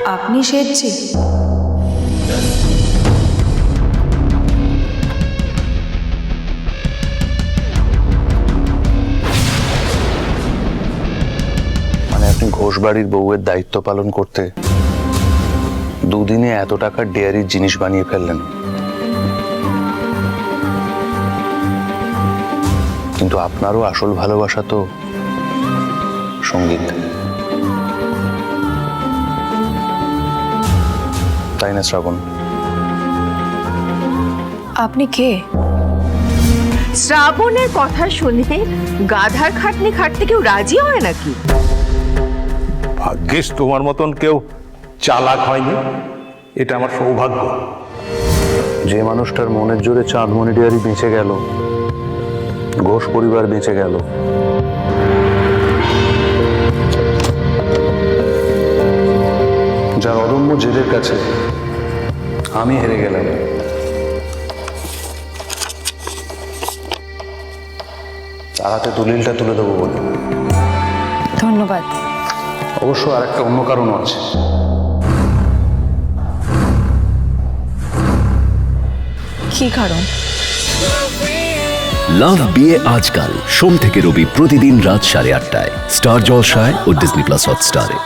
আপনি শেঠজি? মানে আপনি ঘোষবাড়ির বউয়ের দায়িত্ব পালন করতে দুদিনে এত টাকার ডেয়ারির জিনিস বানিয়ে ফেললেন, কিন্তু আপনারও আসল ভালোবাসা তো সঙ্গীত, তাই না শ্রাবণ? আপনি কে? শ্রাবণের কথা শুনে গাধার খাটনি খাটতে কেউ রাজি হয় নাকি? ভাগ্যিস তোমার মতন কেউ চালাক হয়নি, এটা আমার সৌভাগ্য। যে মানুষটার মনের জোরে চাঁদমণি ডেয়ারি বেঁচে গেল, ঘোষ পরিবার বেঁচে গেল, যার অদম্য জেদের কাছে আমি হেরে গেলাম, তার হাতে দলিলটা তুলে দেবো বলে। ধন্যবাদ। অবশ্য আর একটা অন্য কারণও আছে। কি কারণ? লাভ বিয়ে আজকাল সোম থেকে রবি প্রতিদিন রাত 8:30টায় স্টার জলসায় ও ডিজনি প্লাস হটস্টারে।